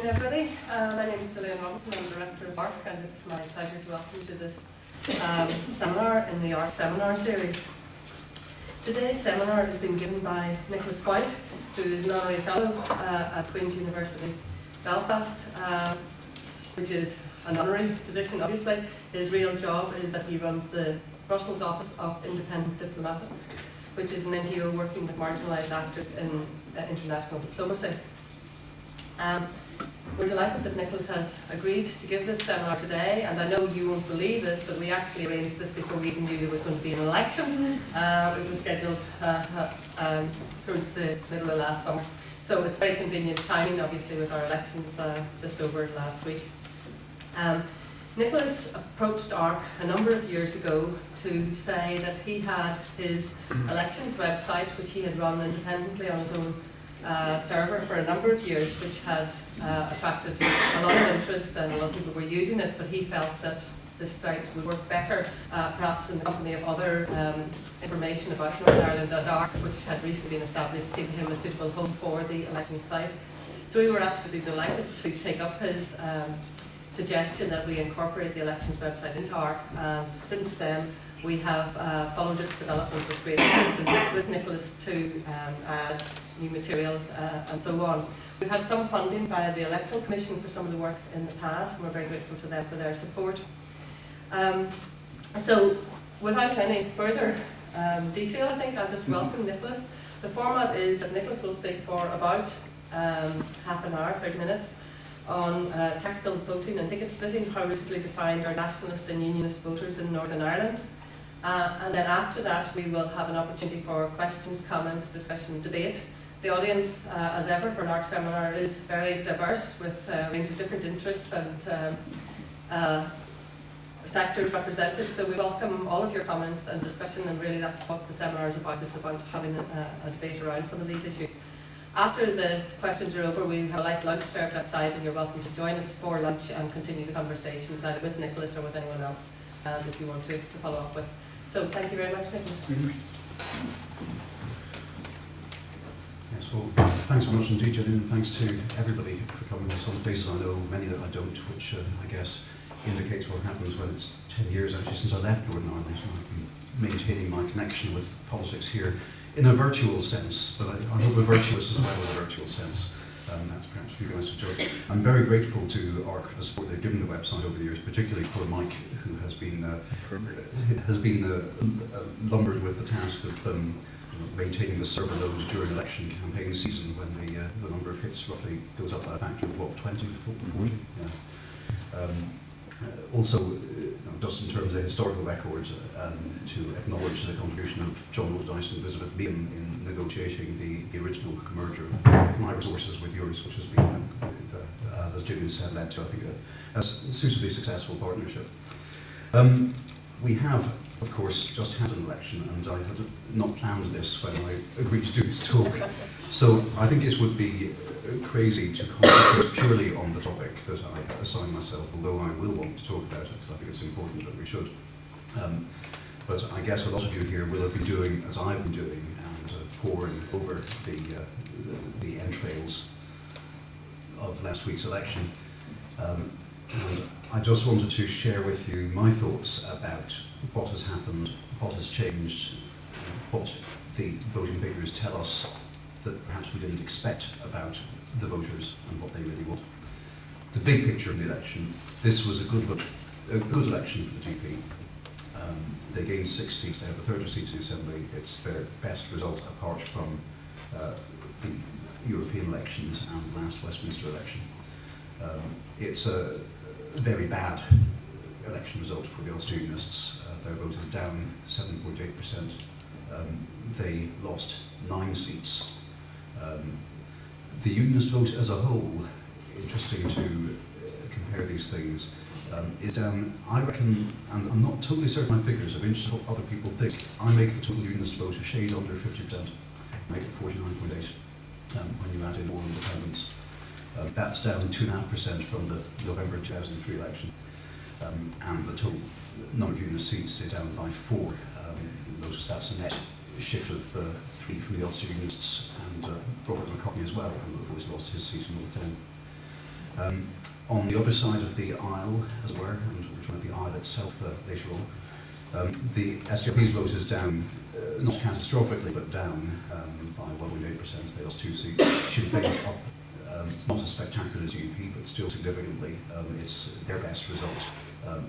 afternoon, everybody. My name is Gillian Robinson. I'm Director of ARK, and it's my pleasure to welcome you to this seminar in the ARK Seminar series. Today's seminar has been given by Nicholas Whyte, who is an Honorary Fellow at Queen's University, Belfast, which is an honorary position, obviously. His real job is that he runs the Brussels office of Independent Diplomatic, which is an NGO working with marginalised actors in international diplomacy. We're delighted that Nicholas has agreed to give this seminar today, and I know you won't believe this, but we actually arranged this before we even knew there was going to be an election. It was scheduled towards the middle of last summer, so it's very convenient timing, obviously, with our elections just over last week. Nicholas approached ARK a number of years ago to say that he had his elections website, which he had run independently on his own server for a number of years, which had attracted a lot of interest and a lot of people were using it, but he felt that this site would work better perhaps in the company of other information about Northern Ireland at ARK, which had recently been established, seemed to him a suitable home for the election site. So we were absolutely delighted to take up his suggestion that we incorporate the elections website into ARK, and since then we have followed its development with great interest and with Nicholas to add new materials and so on. We've had some funding by the Electoral Commission for some of the work in the past, and we're very grateful to them for their support. So without any further detail, I think I'll just welcome Nicholas. The format is that Nicholas will speak for about half an hour, 30 minutes, on tactical voting and ticket splitting, how recently defined are nationalist and unionist voters in Northern Ireland. And then after that we will have an opportunity for questions, comments, discussion, debate. The audience, as ever for an ARK seminar, is very diverse with a range of different interests and sectors represented, so we welcome all of your comments and discussion, and really that's what the seminar is about having a debate around some of these issues. After the questions are over, we have a light lunch served outside, and you're welcome to join us for lunch and continue the conversations either with Nicholas or with anyone else that you want to follow up with. So thank you very much, Nicholas. Yes, well, thanks very much indeed, Gillian, and thanks to everybody for coming. Some faces I know, many that I don't, which I guess indicates what happens when it's 10 years actually since I left Northern Ireland, and I've been maintaining my connection with politics here in a virtual sense, but I hope a virtuous as well as a virtual sense. That's perhaps for you guys to judge. I'm very grateful to ARK for the support they've given the website over the years, particularly poor Mike, who has been lumbered with the task of maintaining the server load during election campaign season when the number of hits roughly goes up by a factor of what, 20 to 40? Yeah. Also, just in terms of historical record, to acknowledge the contribution of John Allardyce and Elizabeth Meehan in negotiating the original merger of my resources with yours, which has been, as Gillian said, led to, I think, a suitably successful partnership. We have, of course, just had an election, and I had not planned this when I agreed to do this talk. So I think it would be crazy to concentrate purely on the topic that I assign myself, although I will want to talk about it, because I think it's important that we should. But I guess a lot of you here will have been doing as I've been doing, and poring over the entrails of last week's election. And I just wanted to share with you my thoughts about what has happened, what has changed, what the voting figures tell us that perhaps we didn't expect about the voters and what they really want. The big picture of the election: this was a good election for the GP. They gained 6 seats, they have a third of seats in the Assembly. It's their best result apart from the European elections and the last Westminster election. It's a very bad election result for the Ulster Unionists. Their vote is down 7.8%. They lost 9 seats. The Unionist vote as a whole, interesting to compare these things, is down, I reckon, and I'm not totally certain my figures, I'm interested in what other people think. I make the total Unionist vote a shade under 50%, make it 49.8 when you add in all independents. That's down 2.5% from the November 2003 election, and the total number of Unionist seats is down by 4. Notice that's a net shift of 3 from the Ulster Unionists, and Robert McCartney as well, who of course lost his seat in North Down. On the other side of the aisle, as it were, and we'll talk about the aisle itself later on, the SDLP's vote is down, not catastrophically, but down by 1.8%. They lost 2 seats. Sinn Féin's up, not as spectacular as UP, but still significantly. It's their best result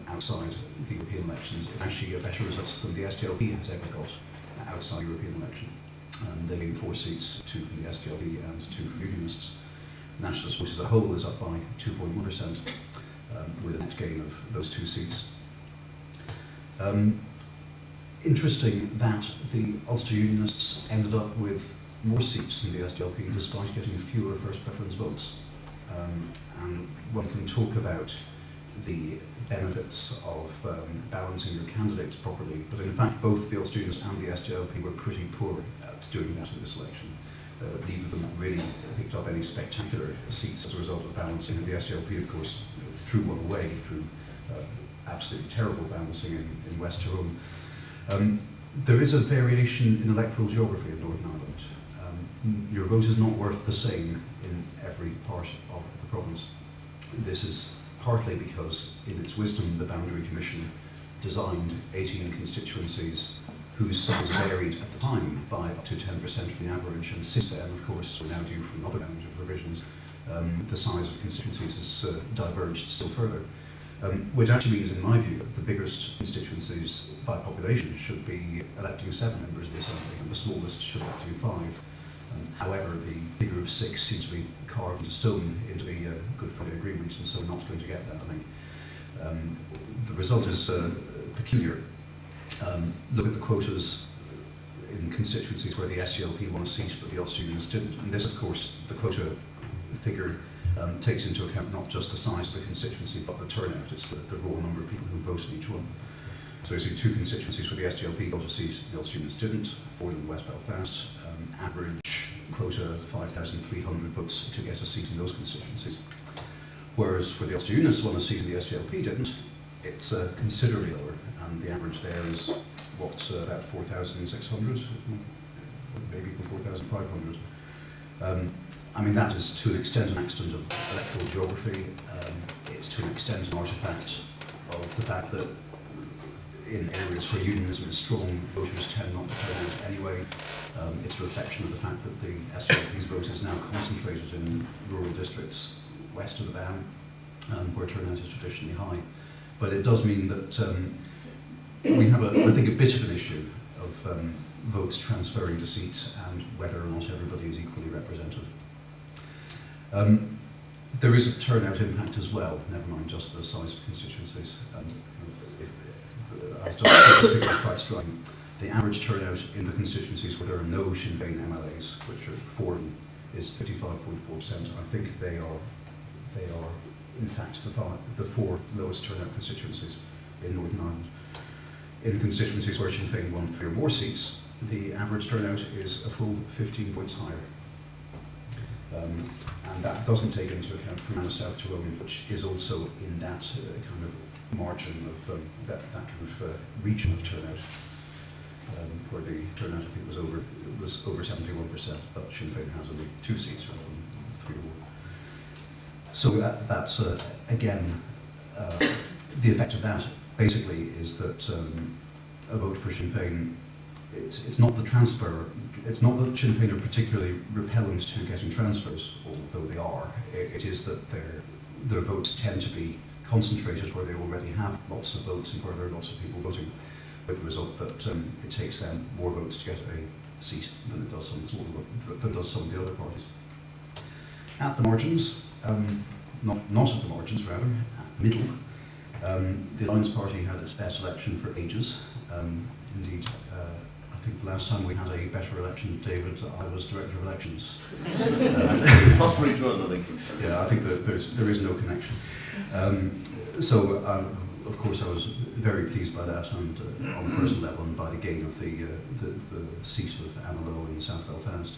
outside the European elections. It's actually a better result than the SDLP has ever got outside the European election. They gained 4 seats, 2 from the SDLP and 2 from Unionists. Nationalist vote as a whole is up by 2.1%, with a net gain of those 2 seats. Interesting that the Ulster Unionists ended up with more seats than the SDLP despite getting fewer first preference votes. And one can talk about the benefits of balancing your candidates properly, but in fact both the Ulster Unionists and the SDLP were pretty poor at doing that in this election. Neither of them really picked up any spectacular seats as a result of balancing, and the SDLP of course threw one away through absolutely terrible balancing in West Tyrone. There is a variation in electoral geography in Northern Ireland. Your vote is not worth the same in every part of the province. This is partly because, in its wisdom, the Boundary Commission designed 18 constituencies whose size varied at the time by up to 10% from the average, and since then, of course, we're now due for another round of revisions, the size of constituencies has diverged still further. Which actually means, in my view, that the biggest constituencies by population should be electing 7 members of the Assembly, and the smallest should elect 5. However, the figure of 6 seems to be carved into stone into the Good Friday Agreement, and so we're not going to get that, I think. The result is peculiar. Look at the quotas in constituencies where the SDLP won a seat, but the Ulster Unionists didn't. And this, of course, the quota figure takes into account not just the size of the constituency, but the turnout. It's the raw number of people who voted each one. So you see 2 constituencies where the SDLP got a seat, the Ulster Unionists didn't. 4 in West Belfast, average quota 5,300 votes to get a seat in those constituencies. Whereas where the Ulster Unionists won a seat and the SDLP didn't, it's considerably lower, and the average there is about 4,600, maybe even 4,500. I mean, that is to an extent an accident of electoral geography. It's to an extent an artifact of the fact that in areas where unionism is strong, voters tend not to turn out anyway. It's a reflection of the fact that the SDLP's vote is now concentrated in rural districts west of the Bann, where turnout is traditionally high. But it does mean that we have, I think, a bit of an issue of votes transferring to seats and whether or not everybody is equally represented. There is a turnout impact as well, never mind just the size of constituencies. And I just think this figure is quite striking. The average turnout in the constituencies where there are no Sinn Féin MLAs, which are 4 of them, is 55.4%. I think they are in fact the 4 lowest turnout constituencies in Northern Ireland. In constituencies where Sinn Féin won 3 or more seats, the average turnout is a full 15 points higher. And that doesn't take into account Fermanagh South Tyrone, which is also in that kind of margin of that kind of region of turnout, where the turnout I think was over 71%, but Sinn Féin has only 2 seats rather than 3 or more. So that's again the effect of that basically is that a vote for Sinn Féin, it's not the transfer. It's not that Sinn Féin are particularly repellent to getting transfers, although they are. It is that their votes tend to be concentrated where they already have lots of votes and where there are lots of people voting, with the result that it takes them more votes to get a seat than it does some of the other parties. At the margins, not at the margins rather, at the middle, the Alliance Party had its best election for ages. Indeed, I think the last time we had a better election, David, I was Director of Elections. Possibly drawn the link. Yeah, I think that there is no connection. So, of course, I was very pleased by that, and on a personal level, and by the gain of the seat of Amallow in South Belfast.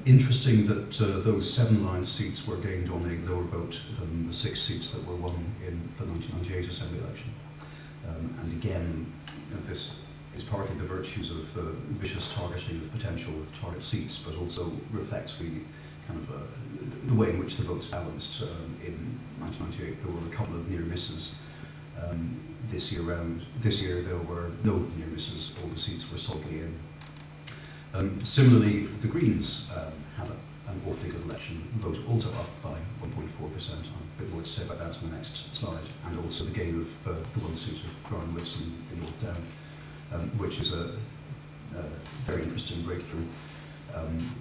Interesting that those 7 Alliance seats were gained on a lower vote than the 6 seats that were won in the 1998 Assembly election. And again, this is partly the virtues of vicious targeting of potential target seats, but also reflects the kind of the way in which the vote's balanced in 1998 there were a couple of near misses. This year there were no near misses, all the seats were solidly in. Similarly, the Greens had an awfully good election, vote also up by 1.4%. I'll have a bit more to say about that in the next slide, and also the gain of the one seat of Brian Wilson in North Down, which is a very interesting breakthrough,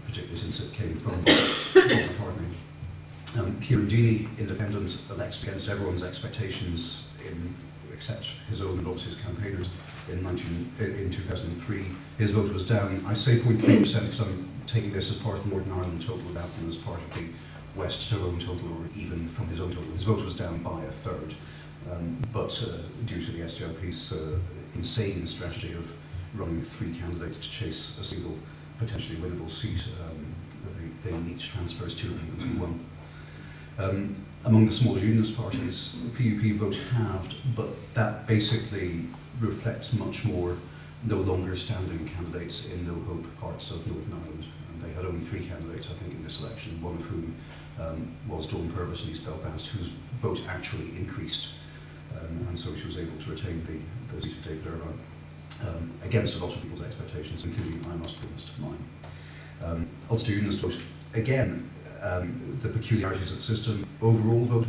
particularly since it came from Bob McCartney. Kieran Deeney, independent, elected against everyone's expectations, except his own and obviously his campaigners, in 2003. His vote was down, I say 0.3% because I'm taking this as part of the Northern Ireland total without them as part of the West Tyrone total, or even from his own total. His vote was down by a third, but due to the SDLP's insane strategy of running 3 candidates to chase a single potentially winnable seat, they each transfers 2 and 1. Among the smaller unionist parties, the PUP vote halved, but that basically reflects much more no longer standing candidates in no-hope parts of Northern Ireland. And they had only 3 candidates, I think, in this election, one of whom was Dawn Purvis in East Belfast, whose vote actually increased, and so she was able to retain the seat of David Irvine, against a lot of people's expectations, including, I must be honest, mine. Ulster Unionist vote, again, the peculiarities of the system. Overall vote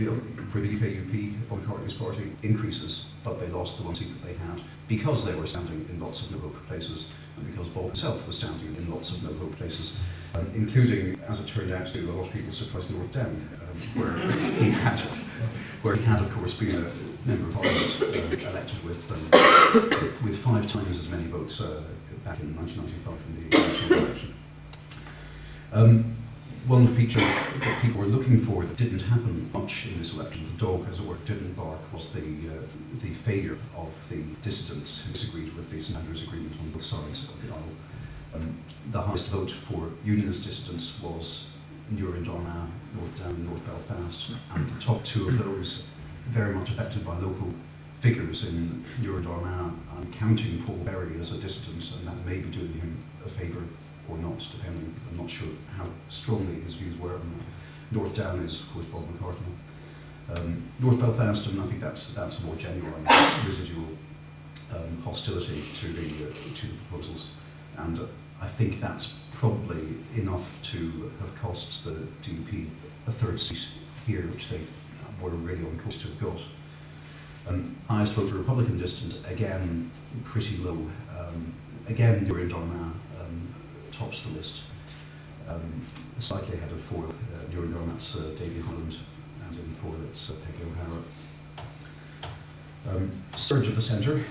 for the UKUP, Paul McCartney's party, increases, but they lost the one seat that they had because they were standing in lots of no-hope places, and because Bob himself was standing in lots of no-hope places, including, as it turned out, to a lot of people surprised, North Down, where he had, of course, been a member of Parliament, elected with 5 times as many votes back in 1995 in the national election. One feature that people were looking for that didn't happen much in this election, the dog, as it were, didn't bark, was the failure of the dissidents who disagreed with the St Andrews Agreement on both sides of the aisle. The highest vote for unionist dissidents was Newry, Dorna, North Down, North Belfast, and the top 2 of those very much affected by local figures in Newry, Dorna. I'm counting Paul Berry as a dissident, and that may be doing him a favour or not, depending. I'm not sure how strongly his views were on that. North Down is, of course, Bob McCartney. North Belfast, and I think that's a more genuine residual hostility to the proposals, and I think that's probably enough to have cost the DUP a 3rd seat here, which they were really on course to have got. Highest vote for Republican distant, again pretty low. Again, Newry and Dorna tops the list, slightly ahead of foil. Newry and Dorna's Davy Holland, and in foil it's Peggy O'Hara. Surge of the centre.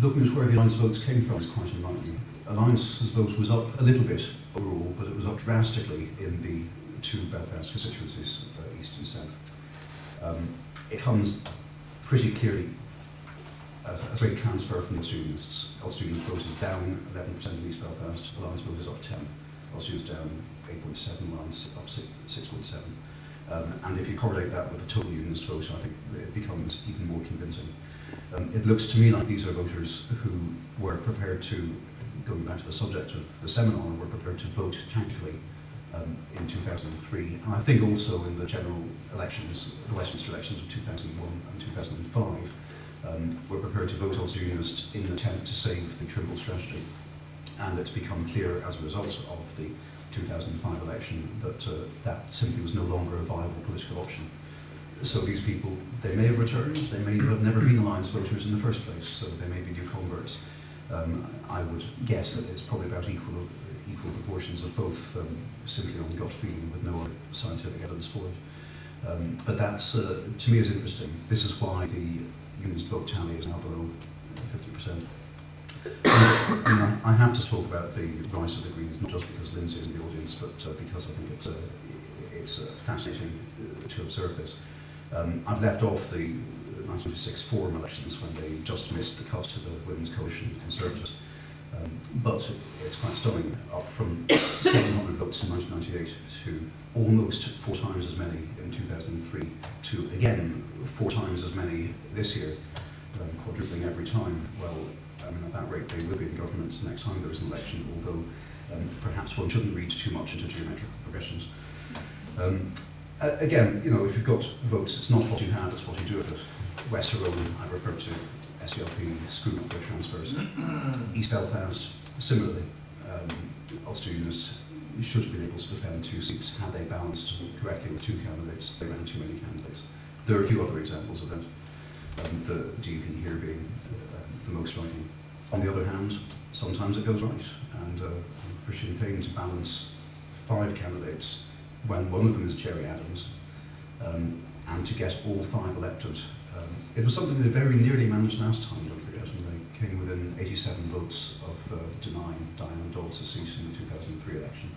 Looking at where the Alliance votes came from is quite enlightening. Alliance's vote was up a little bit overall, but it was up drastically in the 2 Belfast constituencies, east and south. It comes pretty clearly a great transfer from the Unionists. Ulster Unionist vote is down 11% in East Belfast, Alliance vote is up 10. Ulster is down 8.7, Alliance up 6.7. And if you correlate that with the total Unionist vote, I think it becomes even more convincing. It looks to me like these are voters who were prepared to, going back to the subject of the seminar, were prepared to vote tactically in 2003, and I think also in the general elections, the Westminster elections of 2001 and 2005, were prepared to vote Ulster Unionist in an attempt to save the Trimble strategy. And it's become clear as a result of the 2005 election that that simply was no longer a viable political option. So these people, they may have returned, they may have never been Alliance voters in the first place, so they may be new converts. I would guess that it's probably about equal proportions of both, simply on gut feeling with no other scientific evidence for it. But that's, to me, is interesting. This is why the Unionist vote tally is now below 50%. I have to talk about the rise of the Greens, not just because Lindsay is in the audience, but because I think it's fascinating to observe this. I've left off the 1996 Forum elections when they just missed the cut to the Women's Coalition Conservatives. But it's quite stunning, up from 700 votes in 1998 to almost 4 times as many in 2003 to, again, 4 times as many this year, quadrupling every time. Well, I mean, at that rate they will be in government next time there is an election, although perhaps one shouldn't read too much into geometric progressions. again, you know, if you've got votes, it's not what you have, it's what you do with it. West Tyrone, I referred to, SDLP screwed up their transfers. East Belfast, similarly, Ulster Unionists should have been able to defend 2 seats had they balanced correctly with 2 candidates. They ran too many candidates. There are a few other examples of that, the DUP here being the most striking. On the other hand, sometimes it goes right, and for Sinn Féin to balance 5 candidates when one of them is Gerry Adams, and to get all 5 elected. It was something they very nearly managed last time, don't forget, and they came within 87 votes of denying Diana Dawes a seat in the 2003 election.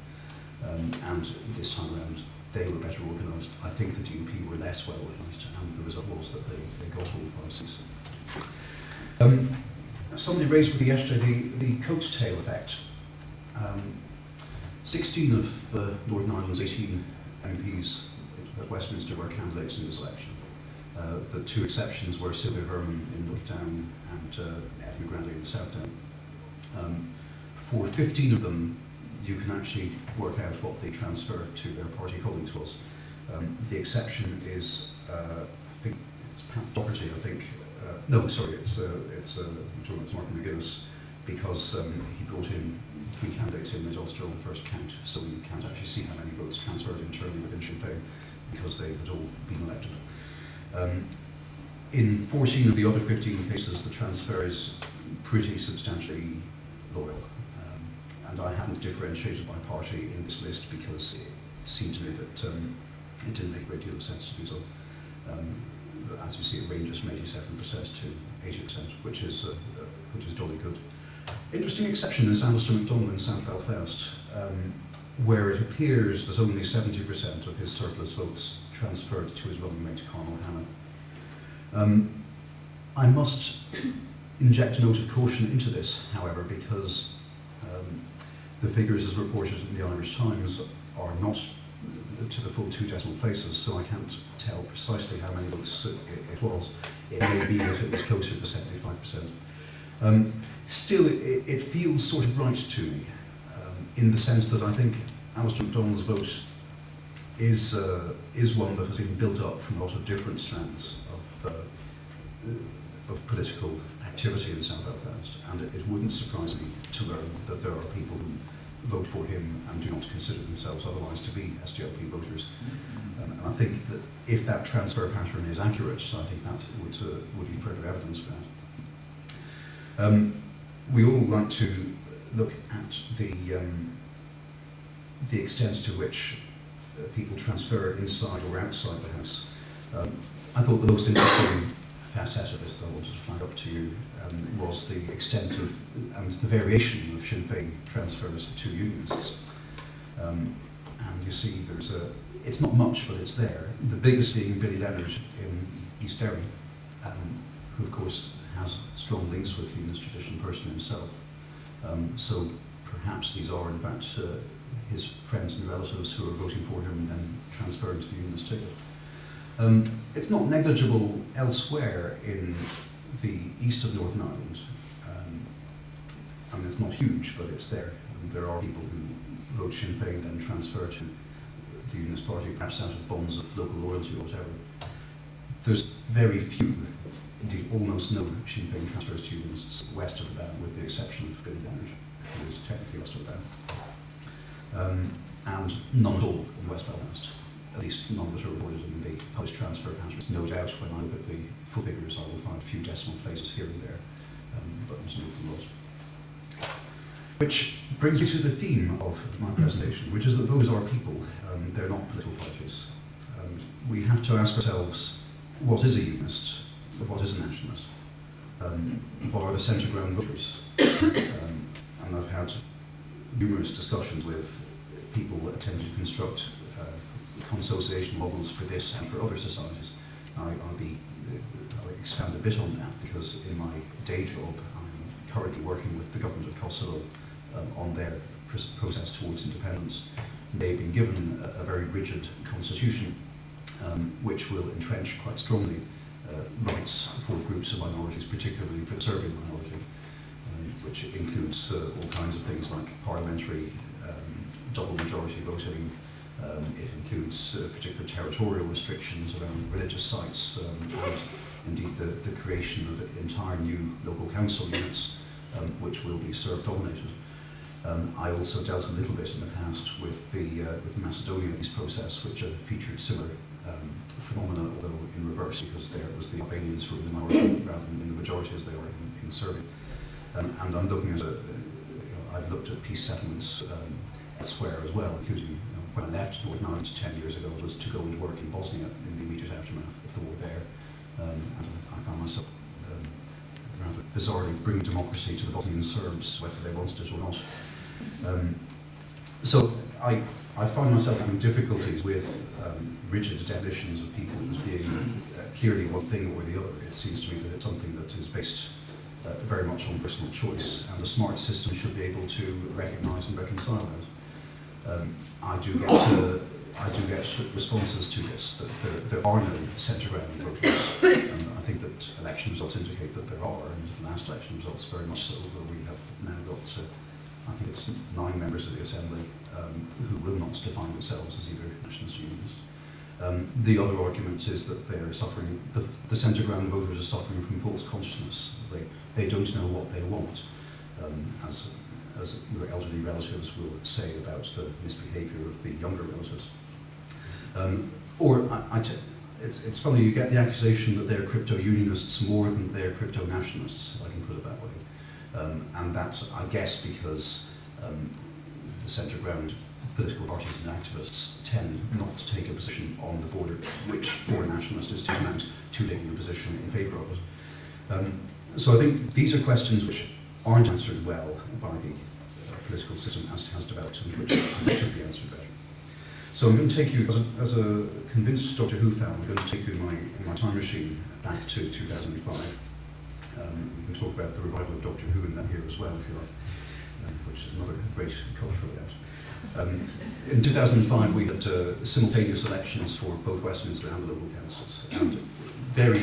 And this time around, they were better organised. I think the DUP were less well organised, and the result was that they got all 5 seats. Somebody raised with me yesterday the coattail effect. 16 of Northern Ireland's 18 MPs at Westminster were candidates in this election. The 2 exceptions were Sylvia Verman in North Down and Ed McGrady in South Down. For 15 of them, you can actually work out what they transfer to their party colleagues was. The exception is, I think it's Pat Doherty, I think. No, sorry, it's Martin McGuinness, because he brought in 3 candidates in Ulster on the first count, so you can't actually see how many votes transferred internally within Sinn Féin, because they had all been elected. In 14 of the other 15 cases, the transfer is pretty substantially loyal. And I haven't differentiated by party in this list because it seemed to me that it didn't make a great deal of sense to do so. As you see, it ranges from 87% to 80%, which is jolly good. Interesting exception is Alistair MacDonald in South Belfast, where it appears that only 70% of his surplus votes transferred to his running mate, Conall Hanna. I must inject a note of caution into this, however, because the figures as reported in the Irish Times are not to the full 2 decimal places, so I can't tell precisely how many votes it was. It may be that it was closer to 75%. Still, it feels sort of right to me, in the sense that I think Alistair MacDonald's vote is one that has been built up from a lot of different strands of political activity in South Belfast, and it wouldn't surprise me to learn that there are people who vote for him and do not consider themselves otherwise to be SDLP voters. And I think that if that transfer pattern is accurate, I think that would be further evidence for that. We all like to look at the extent to which people transfer inside or outside the House. I thought the most interesting facet of this that I wanted to flag up to you was the extent of and the variation of Sinn Féin transfers to unionists. And you see it's not much, but it's there. The biggest being Billy Leonard in East Derry, who of course has strong links with the unionist tradition personally himself. So perhaps these are in fact his friends and relatives who are voting for him and then transferring to the unionist ticket. It's not negligible elsewhere in the east of Northern Ireland. I mean, it's not huge, but it's there. And there are people who vote Sinn Féin then transfer to the Unionist Party, perhaps out of bonds of local loyalty or whatever. There's very few, indeed almost no Sinn Féin transfers to Unionists west of the Bow, with the exception of Billy Leonard, who is technically west of the Bow. And none at all in West Belfast. At least none that are reported in the published transfer patterns. No doubt when I look at the full figures I will find a few decimal places here and there, but there's no full lot. Which brings me to the theme of my presentation, which is that voters are people, they're not political parties. We have to ask ourselves, what is a unionist, what is a nationalist? What are the centre ground voters? And I've had numerous discussions with people that attempted to construct consociation models for this and for other societies. I'll expand a bit on that because in my day job I'm currently working with the government of Kosovo on their process towards independence. They've been given a very rigid constitution which will entrench quite strongly rights for groups of minorities, particularly for the Serbian minority, which includes all kinds of things like parliamentary double majority voting, It includes particular territorial restrictions around religious sites and indeed the creation of entire new local council units which will be Serb-dominated. I also dealt a little bit in the past with the Macedonia peace process, which featured similar phenomena, although in reverse, because there it was the Albanians who were in the minority rather than in the majority as they were in Serbia. And I'm looking at I've looked at peace settlements elsewhere as well, including when I left Northern Ireland 10 years ago, it was to go and work in Bosnia in the immediate aftermath of the war there. And I found myself rather bizarrely bringing democracy to the Bosnian Serbs, whether they wanted it or not. So I find myself having difficulties with rigid definitions of people as being clearly one thing or the other. It seems to me that it's something that is based very much on personal choice, and a smart system should be able to recognise and reconcile that. I do get responses to this that there are no centre ground voters, and I think that election results indicate that there are, and the last election results very much so, where we have now got I think it's 9 members of the Assembly who will not define themselves as either nationalist or unionist. The other argument is that they're suffering, the centre ground voters are suffering from false consciousness. They don't know what they want, as your elderly relatives will say about the misbehaviour of the younger relatives. It's funny, you get the accusation that they're crypto-unionists more than they're crypto-nationalists, if I can put it that way. And that's, I guess, because the centre ground political parties and activists tend not to take a position on the border, which for a nationalist is tantamount to taking a position in favour of it. So I think these are questions which aren't answered well by the political system as it has developed, and which should be answered better. So I'm going to take you, as a convinced Doctor Who fan, I'm going to take you in my time machine back to 2005. We can talk about the revival of Doctor Who in that here as well, if you like, which is another great cultural event. In 2005, we had simultaneous elections for both Westminster and the local councils, and very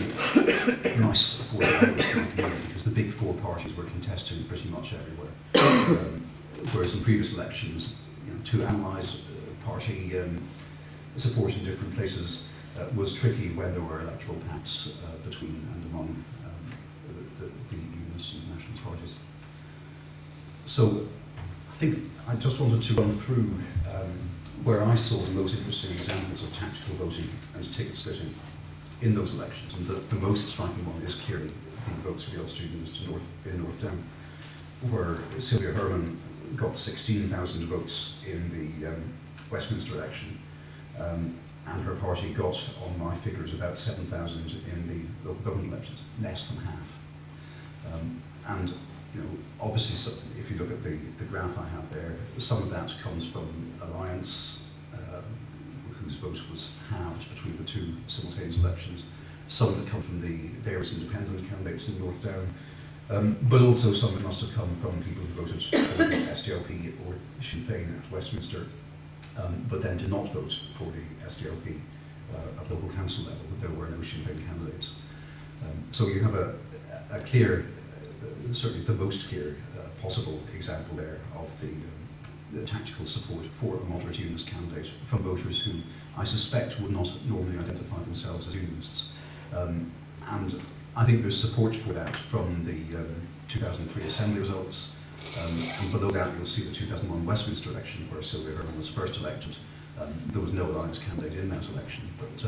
nice for the because the big 4 parties were contesting pretty much everywhere. Whereas in previous elections, to analyse party support in different places was tricky when there were electoral pacts between and among the unionists and nationalist parties. So I think I just wanted to run through where I saw the most interesting examples of tactical voting and ticket splitting in those elections. And the most striking one is clearly the votes for the Ulster Unionists in North Down, where Sylvia Herman got 16,000 votes in the Westminster election, and her party got, on my figures, about 7,000 in the local government elections, less than half. And obviously, if you look at the graph I have there, some of that comes from Alliance, whose vote was halved between the 2 simultaneous elections. Some of it come from the various independent candidates in North Down, but also some of it must have come from people who voted for the SDLP or Sinn Féin at Westminster, but then did not vote for the SDLP at local council level. There were no Sinn Féin candidates. So you have a clear, certainly the most clear possible example there of the tactical support for a moderate unionist candidate from voters who I suspect would not normally identify themselves as unionists. And I think there's support for that from the 2003 Assembly results. And below that you'll see the 2001 Westminster election, where Sylvia Herman was first elected. There was no Alliance candidate in that election, but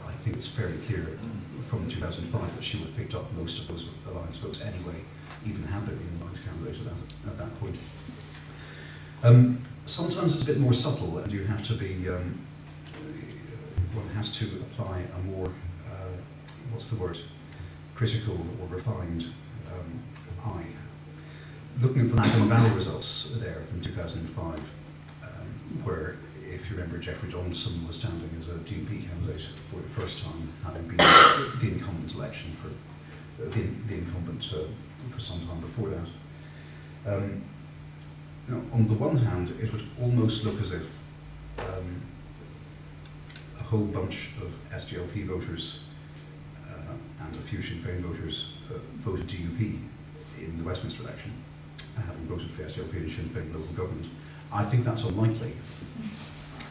I think it's fairly clear from 2005 that she would have picked up most of those Alliance votes anyway, even had there been an Alliance candidate at that point. Sometimes it's a bit more subtle, and you have to be, one has to apply a more, what's the word, critical or refined eye. Looking at the National Valley results there from 2005, where, if you remember, Geoffrey Donaldson was standing as a DUP candidate for the first time, having been the incumbent election for the incumbent for some time before that. On the one hand, it would almost look as if a whole bunch of SDLP voters and a few Sinn Féin voters voted DUP in the Westminster election, having voted for the SDLP and Sinn Féin local government. I think that's unlikely.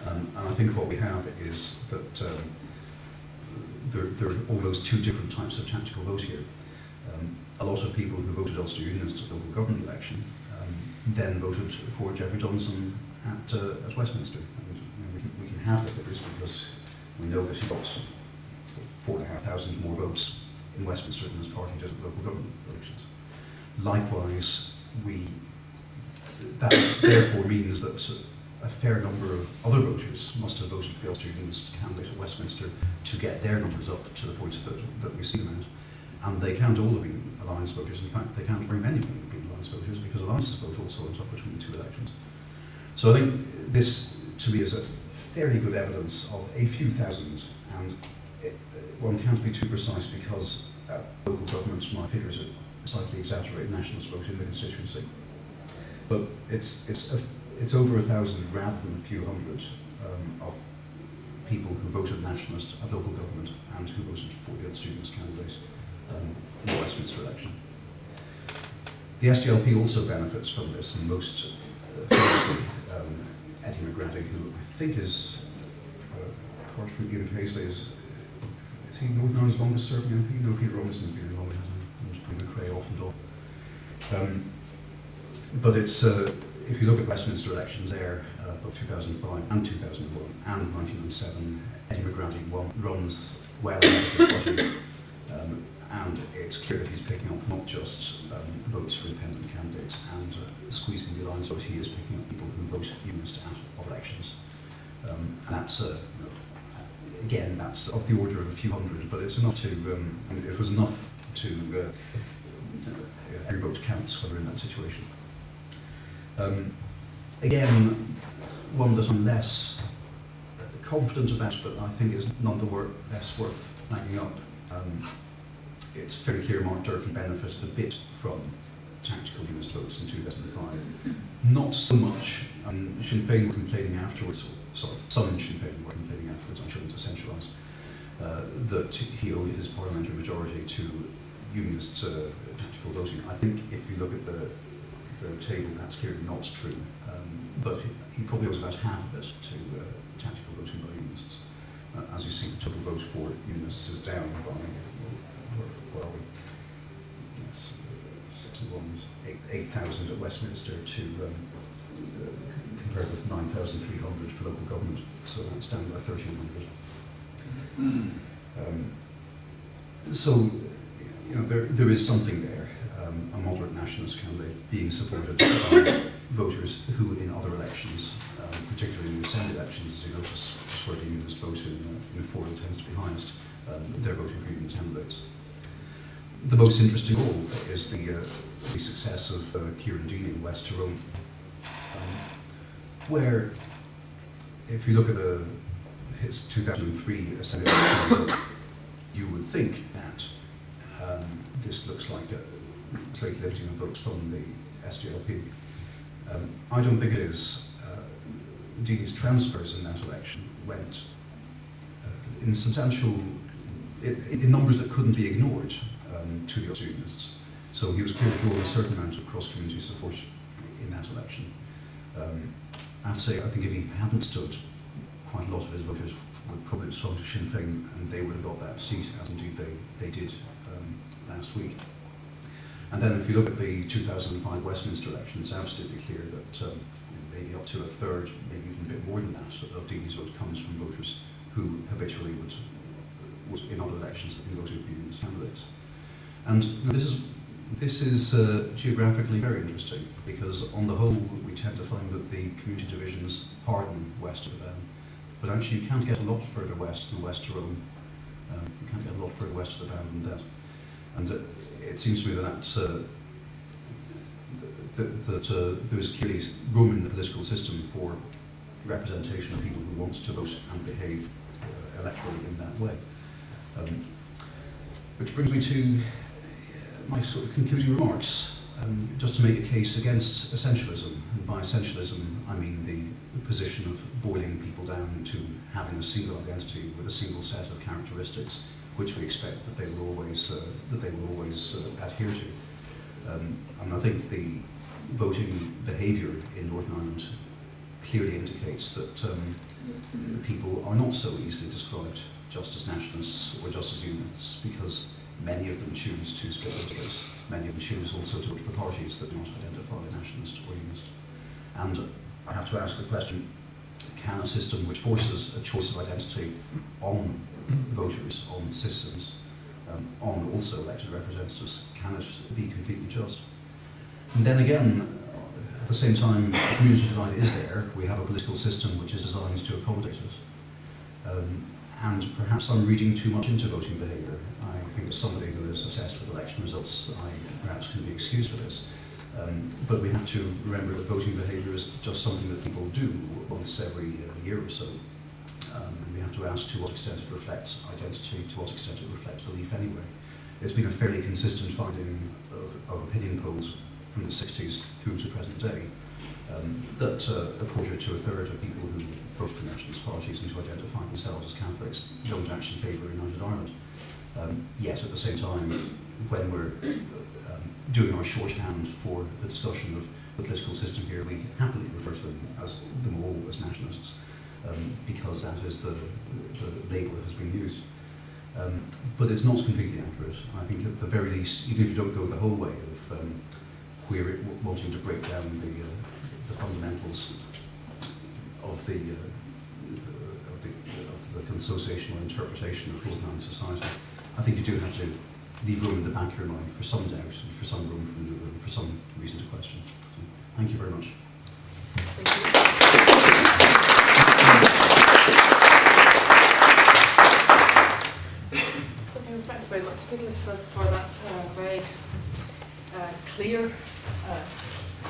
And I think what we have is that there are almost two different types of tactical vote here. A lot of people who voted Ulster Unionist at the local government election then voted for Jeffrey Donaldson at Westminster. And we can have the figures because we know that he got 4,500 more votes in Westminster than his party did at local government elections. Likewise, that therefore means that a fair number of other voters must have voted for the Ulster Unionist candidate at Westminster to get their numbers up to the point that we see them at. And they can't all have been Alliance voters. In fact, they can't very many of them have been Alliance voters because Alliance's vote also went up between the two elections. So I think this, to me, is a fairly good evidence of a few thousand, and one can't be too precise because local government, my figures are slightly exaggerate nationalist vote in the constituency. But it's over 1,000 rather than a few hundred of people who voted nationalist at local government and who voted for the Ulster Unionist candidate in the Westminster election. The SDLP also benefits from this, and most famously, Eddie McGrady, who I think is, apart from Ian Paisley, is he Northern Ireland's longest serving MP? No, Peter Robinson's been in longer, and Peter McRae off and on. But it's, if you look at the Westminster elections there, both 2005 and 2001 and 1997, Eddie McGrady runs well ahead of the party. And it's clear that he's picking up not just votes for independent candidates and squeezing the Alliance vote, he is picking up people who vote Unionist at elections. And that's, again, that's of the order of a few hundred, but it's enough to, it was enough to, every vote counts when we're in that situation. Again, one that I'm less confident about, but I think is nonetheless worth flagging up. It's fairly clear Mark Durkan benefited a bit from tactical Unionist votes in 2005. Not so much. Sinn Féin were complaining afterwards, sorry, some in Sinn Féin were complaining afterwards, I shouldn't essentialise, that he owed his parliamentary majority to Unionist tactical voting. I think if you look at the table, that's clearly not true. But he probably owes about half of it to tactical voting by Unionists. As you see, the total vote for Unionists is down by, where are we? That's 8,000 at Westminster to compared with 9,300 for local government. So that's down by 1,300. So, you know, there is something there. A moderate nationalist candidate being supported by voters who, in other elections, particularly in the Assembly elections, as you notice, where the Unionist vote in Ford tends to be highest, they're voting for Unionist candidates. The most interesting of all is the success of Kieran Deany in West Tyrone, where, if you look at his 2003 Assembly election, you would think that this looks like a straight lifting of votes from the SDLP. I don't think it is. Deany's transfers in that election went in substantial, in numbers that couldn't be ignored to the Ulster Unionists. So he was clearly drawing a certain amount of cross-community support in that election. I have to say, I think if he hadn't stood, quite a lot of his voters would probably have swung to Sinn Féin, and they would have got that seat, as indeed they did last week. And then if you look at the 2005 Westminster election, it's absolutely clear that maybe up to a third, maybe even a bit more than that, of Deany's vote comes from voters who habitually would in other elections have been voting for Unionist candidates. And this is geographically very interesting, because on the whole we tend to find that the community divisions harden west of the Down, but actually you can't get a lot further west than West Tyrone. You can't get a lot further west of the Down than that. And it seems to me that there is clearly room in the political system for representation of people who want to vote and behave electorally in that way. Which brings me to my sort of concluding remarks, just to make a case against essentialism. And by essentialism, I mean the position of boiling people down to having a single identity with a single set of characteristics, which we expect that they will always adhere to. And I think the voting behaviour in Northern Ireland clearly indicates that people are not so easily described just as nationalists or just as unionists, because many of them choose to split into this. Many of them choose also to vote for parties that do not identify as nationalist or unionist. And I have to ask the question, can a system which forces a choice of identity on voters, on citizens, on also elected representatives, can it be completely just? And then again, at the same time, the community divide is there. We have a political system which is designed to accommodate it. And perhaps I'm reading too much into voting behaviour. I think as somebody who is obsessed with election results, I perhaps can be excused for this. But we have to remember that voting behaviour is just something that people do once every year or so. And we have to ask to what extent it reflects identity, to what extent it reflects belief anyway. It's been a fairly consistent finding of opinion polls from the 60s through to present day, that a quarter to a third of people who vote for nationalist parties and who identify themselves as Catholics don't actually favour United Ireland. Yet at the same time, when we're doing our shorthand for the discussion of the political system here, we happily refer to them all as nationalists, because that is the label that has been used. But it's not completely accurate. I think at the very least, even if you don't go the whole way of wanting to break down the fundamentals of the consociational interpretation of Northern society, I think you do have to leave room in the back of your mind for some doubt and for some room for maneuver and for some reason to question. So, thank you very much. Thank you. Okay, thanks very much, Nicholas, for that very clear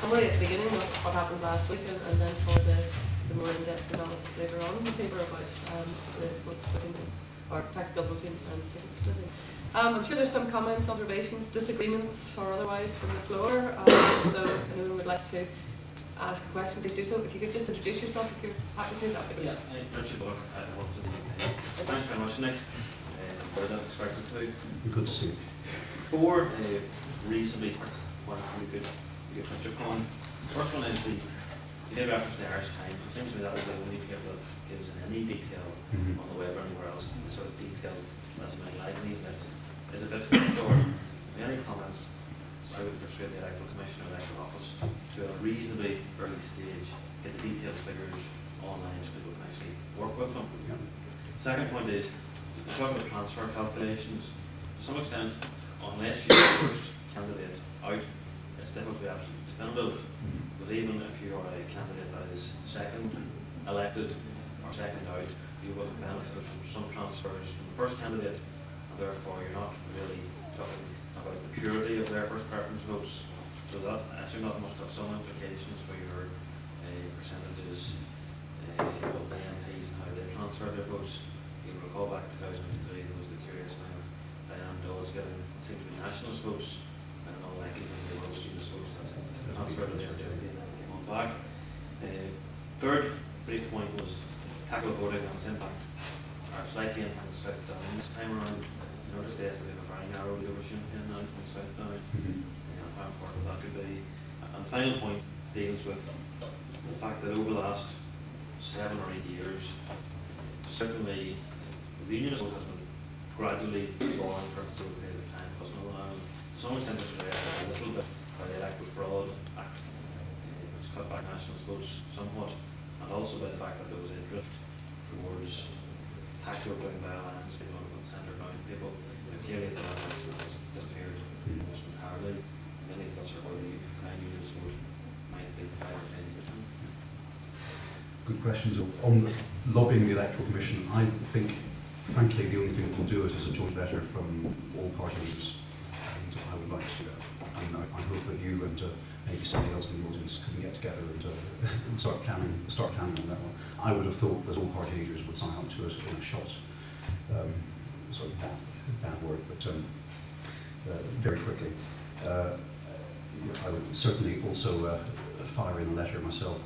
summary at the beginning of what happened last week, and then for the more in-depth analysis later on in the paper about the vote splitting or practical voting and ticket splitting. I'm sure there's some comments, observations, disagreements or otherwise from the floor. So if anyone would like to ask a question, please do so. If you could just introduce yourself if you're happy to, that would be great. Yeah, Richard Buck, I work for the Thanks very much, Nick. Very not expected to. Good to see you. Four reasonably quick ones we could touch upon. The first one is you did reference to the Irish Times. It seems to me that is the only paper that gives any detail on the web or anywhere else. The sort of detail that you might like, and even that is a bit short. Any comments? I would persuade the Electoral Commission or Electoral Office to a reasonably early stage get the detailed figures online so people can actually work with them. Yeah. Second point is, you talk about transfer calculations. To some extent, unless you're the first candidate out, it's difficult to be absolutely definitive. But even if you are a candidate that is second elected or second out, you will have benefited from some transfers from the first candidate, and therefore you're not really talking about the purity of their first preference votes. So that actually not must have some implications for your percentages of the MPs and how they transfer their votes. You can recall back in 2003, there was the curious thing of Diane Dawes getting, it seemed to be nationalist votes, and unlikely to be most unionist votes that transferred to the SDP and then came on back. Third brief point was tactical voting and its impact, or slightly impact South Down this time around. You notice the SDP have a very narrow leadership in South Down, and how important that could be. And the final point deals with the fact that over the last 7 or 8 years, certainly the unionist vote has been gradually gone for a period of time, because Northern Ireland, to some extent, this was a little bit by the Electoral Fraud Act, which cut back nationalist votes somewhat, and also by the fact that there was a drift towards tactical voting by alliance, people who would centre down people. Clearly, the alliance has disappeared almost entirely. Many of us are where the unionist vote might be 5 or 10 years. Good questions. On the lobbying the Electoral Commission, I think, frankly, the only thing that will do it is a joint letter from all party leaders. And I would like to do that. And I hope that you and maybe somebody else in the audience can get together and start planning on that one. I would have thought that all party leaders would sign up to it in a shot. Sort of bad word, but very quickly. I would certainly also fire in a letter myself.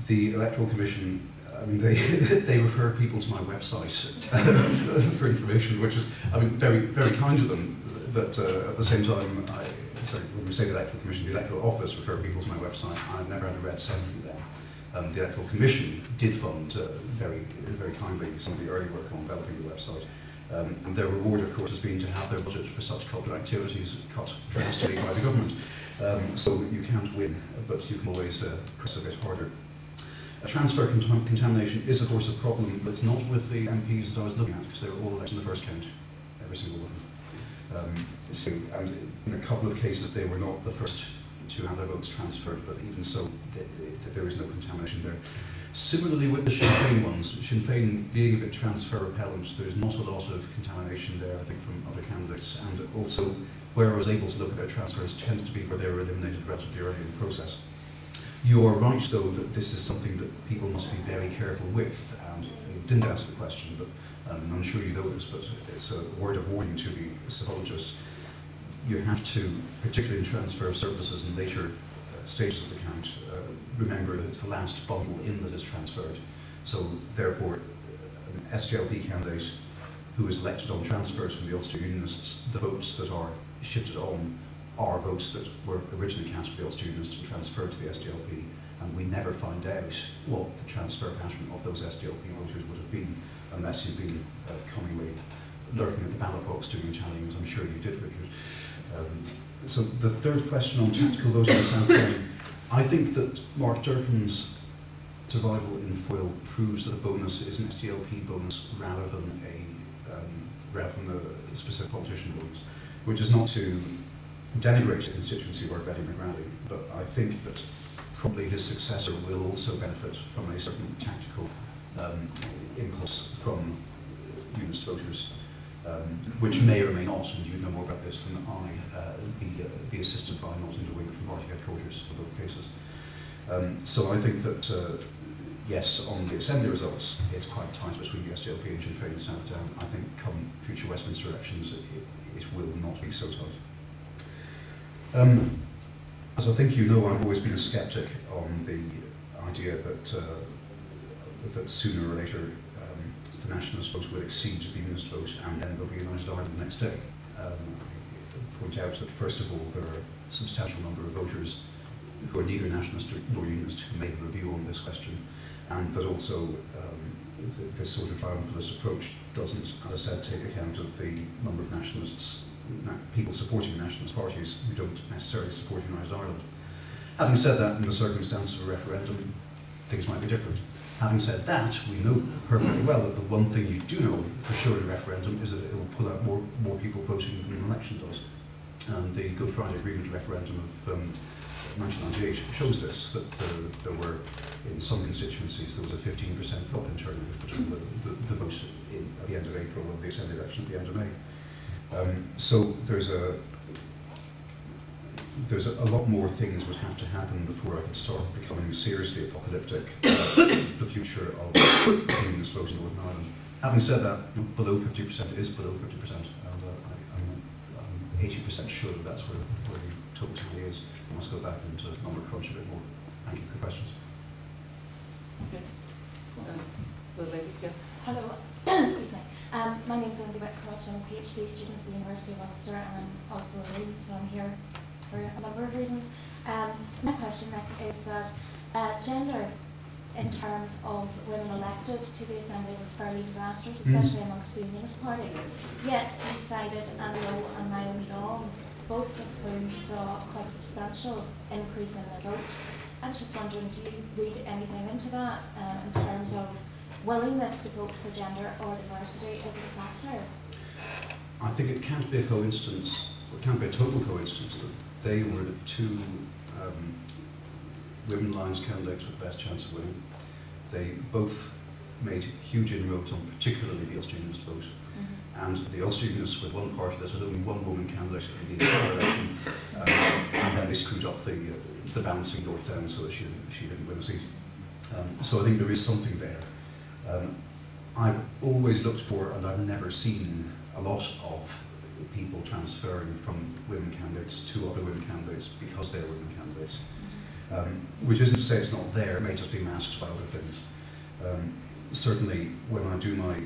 The Electoral Commission, I mean, they refer people to my website for information, which is, I mean, very, very kind of them. But at the same time, when we say the Electoral Commission, the Electoral Office refer people to my website. I've never had a red cent from them. The Electoral Commission did fund very kindly some of the early work on developing the website. And their reward, of course, has been to have their budget for such cultural activities cut drastically by the government. So you can't win, but you can always press a bit harder. Transfer contamination is, of course, a problem, but it's not with the MPs that I was looking at, because they were all elected in the first count, every single one of them. And in a couple of cases, they were not the first to have their votes transferred, but even so, there is no contamination there. Similarly with the Sinn Féin ones, Sinn Féin being a bit transfer repellent, there's not a lot of contamination there, I think, from other candidates, and also where I was able to look at their transfers tended to be where they were eliminated relatively early in the process. You are right, though, that this is something that people must be very careful with, and you didn't ask the question, but I'm sure you know this, but it's a word of warning to the psychologist. You have to, particularly in transfer of services and later stages of the count, remember that it's the last bundle in that is transferred. So therefore, an SDLP candidate who is elected on transfers from the Ulster Unionists, the votes that are shifted on are votes that were originally cast for the Ulster Unionists and transferred to the SDLP, and we never find out what the transfer pattern of those SDLP voters would have been unless you'd been cunningly lurking at the ballot box doing tallying, as I'm sure you did, Richard. So the third question on tactical voting in South Dublin, I think that Mark Durkan's survival in Foyle proves that a bonus is an SDLP bonus rather than a specific politician bonus, which is not to denigrate the constituency work of Eddie McGrady, but I think that probably his successor will also benefit from a certain tactical impulse from unionist voters, which may or may not, and you know more about this than I, be assisted by not in the wing from party headquarters in both cases. So I think that, yes, on the Assembly results, it's quite tight between the SDLP and Sinn Féin and South Down. I think come future Westminster elections, it will not be so tight. As I think you know, I've always been a sceptic on the idea that that sooner or later the nationalist vote will exceed the unionist vote, and then there'll be a United Ireland the next day. Point out that first of all, there are a substantial number of voters who are neither nationalist nor unionist who may have a view on this question, and that also this sort of triumphalist approach doesn't, as I said, take account of the number of nationalists, people supporting nationalist parties who don't necessarily support United Ireland. Having said that, in the circumstance of a referendum, things might be different. Having said that, we know perfectly well that the one thing you do know for sure in a referendum is that it will pull out more people voting than an election does. And the Good Friday Agreement referendum of 1998 shows this, that there were, in some constituencies, there was a 15% drop in turnout between the vote at the end of April and the Assembly election at the end of May. So there's a lot more things would have to happen before I could start becoming seriously apocalyptic about the future of unionist vote in Northern Ireland. Having said that, below 50% is below 50%, and I'm 80% sure that that's where the total is. I must go back into number crunch a bit more. Thank you. Good questions. Okay. The lady, yeah. Hello. Excuse me. My name is Lindsay Whitcroft. I'm a PhD student at the University of Ulster, and I'm also a Lead, so I'm here for a number of reasons. My question, Nick, is that gender in terms of women elected to the Assembly was fairly disastrous, especially amongst the unionist parties. Yet you cited Anne Lowe and Naomi Long, both of whom saw quite a substantial increase in their vote. I was just wondering, do you read anything into that in terms of willingness to vote for gender or diversity as a factor? I think it can't be a coincidence, or it can't be a total coincidence, that they were the two women Lions candidates with the best chance of winning. They both made huge inroads on particularly the Ulster Unionist vote. And the Ulster Unionists were one party that had only one woman candidate in the entire election, and then they screwed up the balancing north down so that she didn't win a seat. So I think there is something there. I've always looked for, and I've never seen, a lot of people transferring from women candidates to other women candidates because they're women candidates. Which isn't to say it's not there, it may just be masked by other things. Certainly, when I do my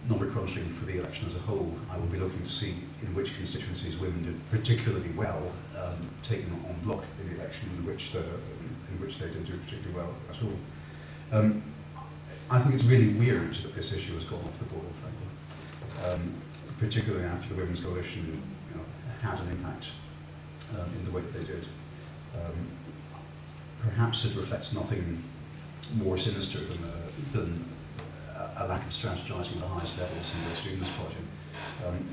number crunching for the election as a whole, I will be looking to see in which constituencies women did particularly well, taken on block in the election, in which they didn't do particularly well at all. I think it's really weird that this issue has gone off the boil, frankly, particularly after the Women's Coalition had an impact in the way that they did. Perhaps it reflects nothing more sinister than a lack of strategising at the highest levels in the Students' Party.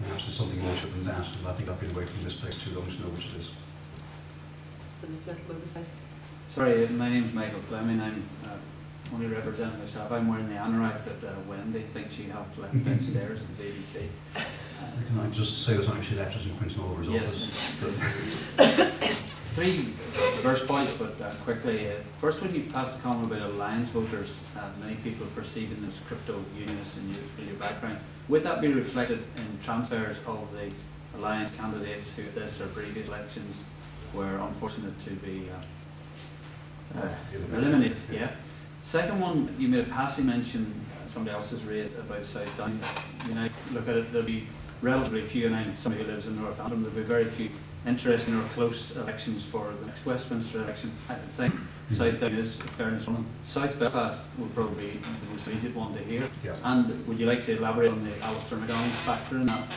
Perhaps there's something more to it than that, and I think I've been away from this place too long to know which it is. The executive oversight. Sorry, my name's Michael Fleming. I'm only representing myself. I'm wearing the anorak that Wendy thinks she has left downstairs at the BBC. Can I just say that I actually left it in Quentin Oliver's Yes. office? Three first points, but quickly. First, when you passed a comment about alliance voters, many people perceiving them as crypto unionists in your background. Would that be reflected in transfers of the alliance candidates who this or previous elections were unfortunate to be eliminated? Yeah. Second one, you made a passing mention, somebody else has raised about South Down. You know, look at it, there'll be relatively few, and I'm somebody who lives in Northampton, there'll be very few interesting or close elections for the next Westminster election. I think South Down is, in fairness, one. South Belfast will probably be the most immediate one to hear. Yeah. And would you like to elaborate on the Alistair McGowan factor in that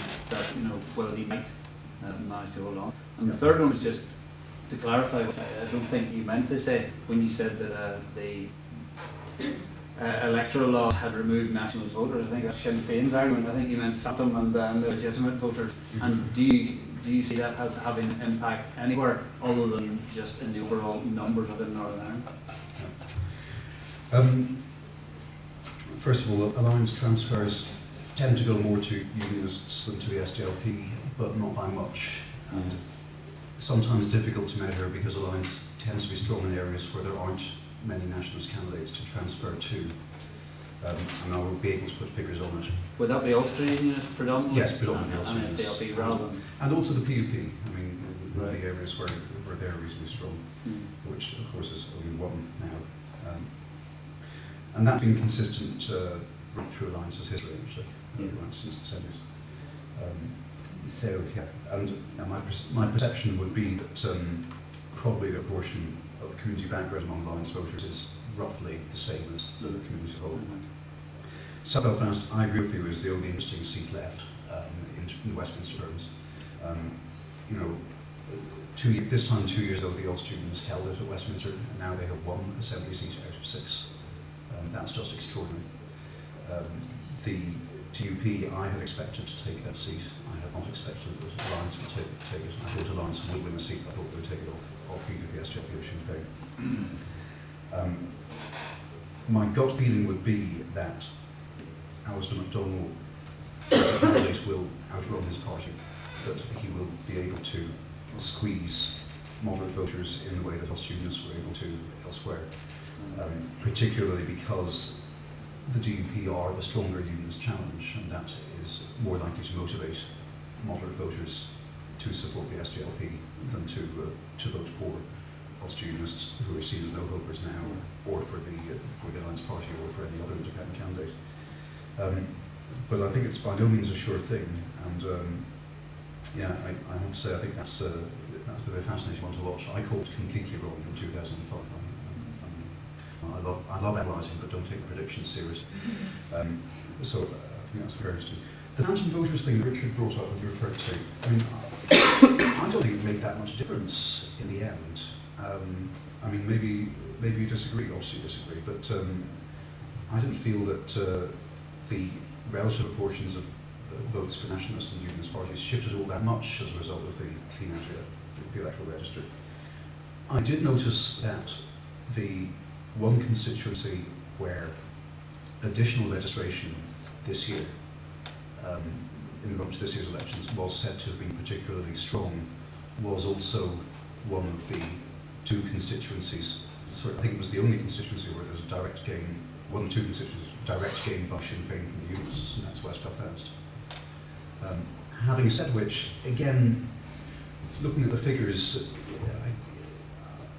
whether he might manage to hold on? And the third one was just to clarify, I don't think you meant to say when you said that the electoral laws had removed nationalist voters. I think that's Sinn Féin's argument. I think you meant phantom and the legitimate voters. And do you see that as having impact anywhere other than just in the overall numbers within Northern Ireland? First of all, alliance transfers tend to go more to unionists than to the SDLP, but not by much. And sometimes difficult to measure because alliance tends to be strong in areas where there aren't many nationalist candidates to transfer to. And I will be able to put figures on it. Would that be Ulster Unionists predominantly? Yes, predominantly Ulster and SDLP rather than... And also the PUP, I mean, Right. the areas where they're reasonably strong, which of course is only one now. And that's been consistent right through Alliance's history, actually, right since the 70s. So, yeah, and my perception would be that probably the proportion of community background among Alliance voters is roughly the same as the community as a whole. South Belfast, I agree with you, is the only interesting seat left in Westminster terms. This time 2 years ago, the Ulster Students held it at Westminster, and now they have won Assembly seat out of 6. That's just extraordinary. The DUP, I had expected to take that seat. I had not expected that Alliance would take it. I thought Alliance would win a seat. I thought they would take it off either the SJP or Sinn Féin. My gut feeling would be that Alistair MacDonald, as a candidate, will outrun his party, that he will be able to squeeze moderate voters in the way that Ulster Unionists were able to elsewhere, particularly because the DUP are the stronger unionist challenge, and that is more likely to motivate moderate voters to support the SDLP than to vote for Ulster Unionists who are seen as no-hopers now, or for the Alliance Party, or for any other independent candidate. But I think it's by no means a sure thing, and yeah, I have to say I think that's been a fascinating one to watch. I called completely wrong in 2005. I love analysing, but don't take the predictions seriously. So I think that's very interesting. The phantom voters thing that Richard brought up and you referred to, I mean, I don't think it made that much difference in the end. I mean, maybe you disagree, obviously you disagree, but I didn't feel that the relative proportions of votes for nationalist and unionist parties shifted all that much as a result of the clean out of the electoral register. I did notice that the one constituency where additional registration this year, in the run to this year's elections, was said to have been particularly strong, was also one of the two constituencies. So I think it was the only constituency where there was a direct gain, one of the two constituencies, direct gain by Sinn Féin from the Unionists, and that's West Belfast. Having said which, again, looking at the figures,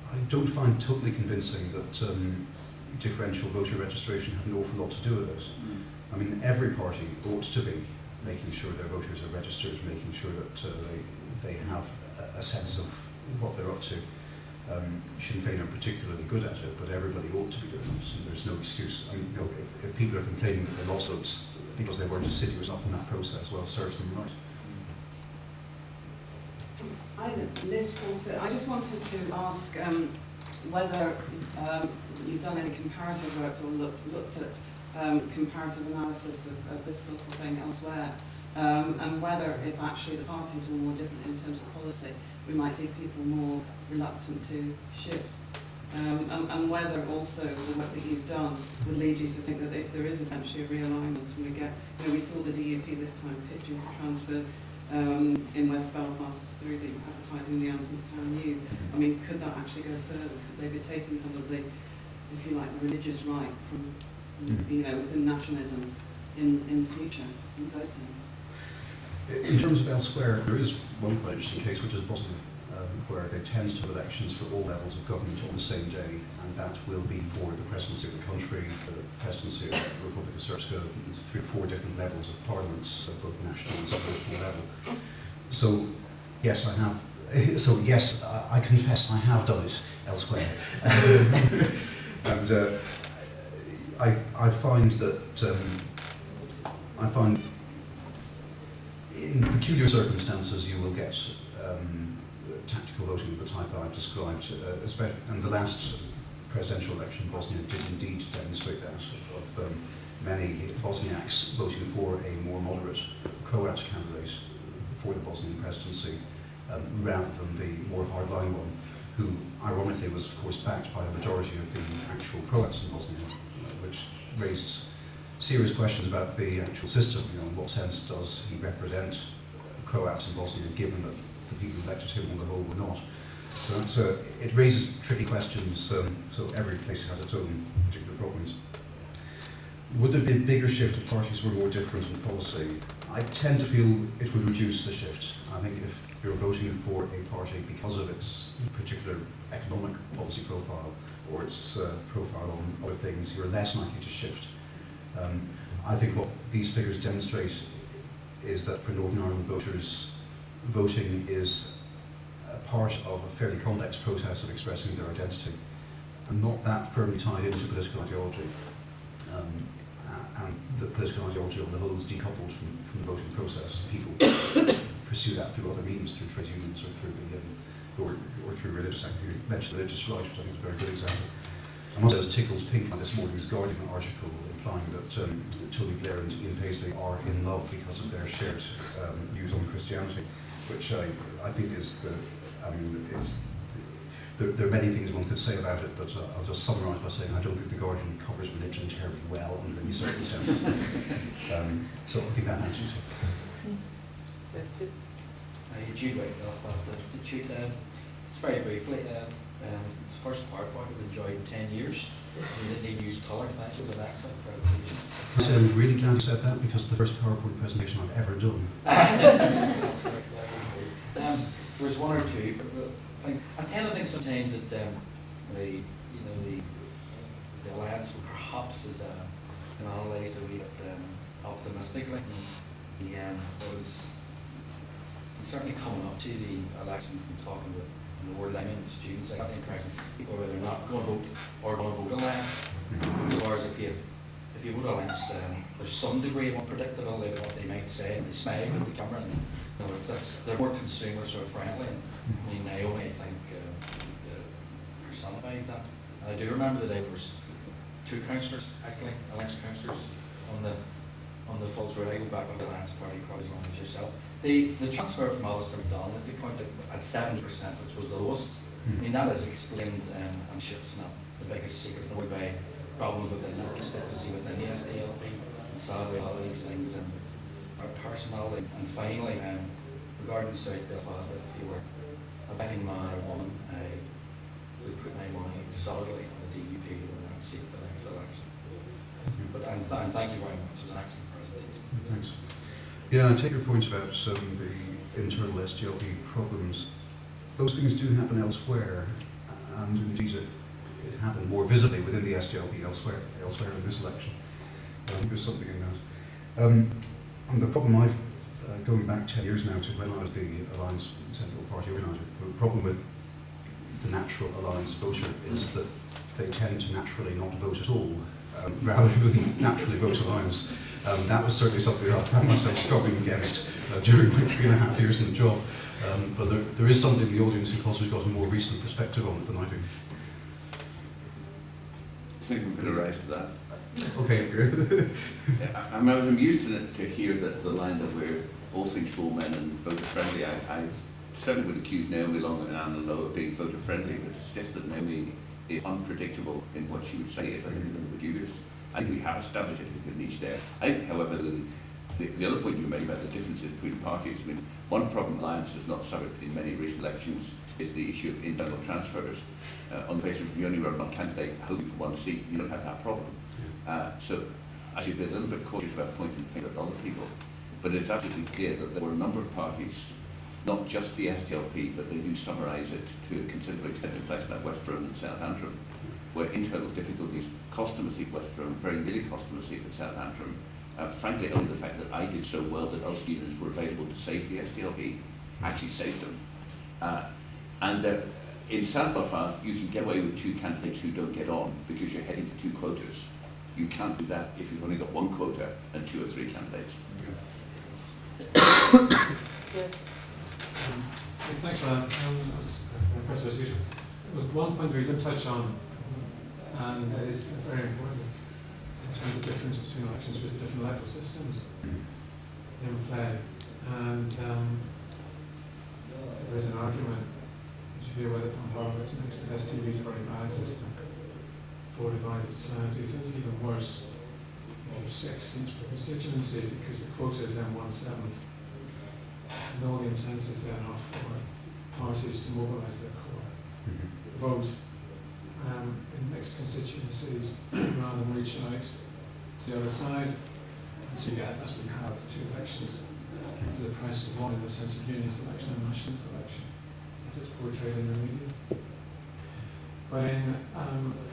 I don't find totally convincing that differential voter registration had an awful lot to do with it. I mean, every party ought to be making sure their voters are registered, making sure that they have a sense of what they're up to. Sinn Féin are particularly good at it, but everybody ought to be doing it. And there's no excuse. I mean, you know, if people are complaining that they lost votes because they weren't assiduous enough in that process, well, serves them right. Liz also, I just wanted to ask whether you've done any comparative work or looked at comparative analysis of this sort of thing elsewhere, and whether if actually the parties were more different in terms of policy, we might see people more reluctant to shift. And whether also the work that you've done would lead you to think that if there is eventually a realignment and we get, you know, we saw the DUP this time pitching for transfer in West Belfast through the advertising the Andersonstown News. I mean, could that actually go further? Could they be taking some of the, if you like, the religious right from, you know, within nationalism in the future in voting? In terms of elsewhere, there is one quite interesting case, which is Bosnia, where they tend to have elections for all levels of government on the same day, and that will be for the presidency of the country, the presidency of the Republic of Srpska, and 3 or 4 different levels of parliaments, both national and subnational level. So, yes, I have. So, yes, I confess I have done it elsewhere, and I find that in peculiar circumstances you will get tactical voting of the type I've described, and the last presidential election in Bosnia did indeed demonstrate that, of many Bosniaks voting for a more moderate Croat candidate for the Bosnian presidency, rather than the more hardline one, who ironically was of course backed by a majority of the actual Croats in Bosnia, which raised serious questions about the actual system. You know, in what sense does he represent Croats in Bosnia, given that the people who elected him on the whole were not? So that's, it raises tricky questions, so every place has its own particular problems. Would there be a bigger shift if parties were more different in policy? I tend to feel it would reduce the shift. I think if you're voting for a party because of its particular economic policy profile or its profile on other things, you're less likely to shift. I think what these figures demonstrate is that for Northern Ireland voters, voting is a part of a fairly complex process of expressing their identity, and not that firmly tied into political ideology. And the political ideology on the whole is decoupled from the voting process. People pursue that through other means, through trade unions or through or through religious activity. You mentioned religious right, which I think is a very good example. And one says tickled pink on this morning's Guardian article, implying that Tony Blair and Ian Paisley are in love because of their shared views on Christianity, which I think is the, I mean, there are many things one could say about it, but I'll just summarise by saying I don't think the Guardian covers religion terribly well under any circumstances. So I think that answers it. Jude Whyte, Belfast Institute. It's very briefly, it's the first PowerPoint I've enjoyed 10 years. You didn't even use colour, thanks, it was an excellent presentation. I said I'm really glad you said that, because the first PowerPoint presentation I've ever done. There was one or two things. I tend to think sometimes that the alliance perhaps is analysed a wee bit optimistically. Was certainly coming up to the election from talking with the word limit students, I got the impression people are either not going to vote or going to vote alliance. As far as if you vote alliance, there's some degree of unpredictability of what they might say, and they smile at the camera, and you know, they're more consumer sort of friendly. And I mean, Naomi, I think, personifies that. And I do remember the day there was 2 councillors, actually, alliance councillors, on the falls where I go back with the Alliance Party, probably as long as yourself. The transfer from Alistair McDonald, if you pointed at 70%, which was the lowest, I mean, that is explained, and it's not the biggest secret, nor by problems within the constituency, within the SDLP, and sadly, all of these things, and our personality. And finally, regarding South Belfast, if you were a betting man or woman, I would put my money solidly on the DUP in that seat for the next election. But and thank you very much. It was an excellent presentation. Thanks. Yeah, I take your point about the internal SDLP problems. Those things do happen elsewhere, and indeed it happened more visibly within the SDLP elsewhere in this election. I think there's something in that. And the problem going back 10 years now to when I was the Alliance Central Party organiser, the problem with the natural alliance voter is that they tend to naturally not vote at all, rather than naturally vote alliance. That was certainly something I found myself struggling against during my 3.5 years in the job. But there is something in the audience who possibly got a more recent perspective on it than I do. I think we could arise to that. Okay. I was amused to hear that the line that we're all things for all men and voter friendly. I certainly would accuse Naomi Long and Anna Lowe of being voter friendly, but it's just that Naomi is unpredictable in what she would say is a little bit dubious. I think we have established a niche there. I think, however, the other point you made about the differences between parties, I mean, one problem Alliance has not suffered in many recent elections is the issue of internal transfers. On the basis of you only run one candidate hoping for one seat, you don't have that problem. So I should be a little bit cautious about pointing the finger at other people. But it's absolutely clear that there were a number of parties, not just the SDLP, but they do summarise it to a considerable extent in places like West Rowan and South Antrim, where internal difficulties cost them a seat at West Rowan, very nearly cost them a seat at South Antrim. Frankly, only the fact that I did so well that us unions were available to save the SDLP actually saved them. In South Belfast, you can get away with 2 candidates who don't get on because you're heading for 2 quotas. You can't do that if you've only got 1 quota and 2 or 3 candidates. Thanks for that. That was impressive as usual. There was one point we didn't touch on, and it is very important in terms of the difference between elections with the different electoral systems in play. And there is an argument, which you hear whether Tom Horowitz makes that STV is a very bad system for divided societies. It's even worse of 6 seats per constituency because the quota is then 1/7. And all the incentives then are for parties to mobilise their core vote in mixed constituencies rather than reaching out to the other side. And so you get, as we have, 2 elections for the price of 1 in the sense of unionist election and nationalist election, as it's portrayed in the media. But in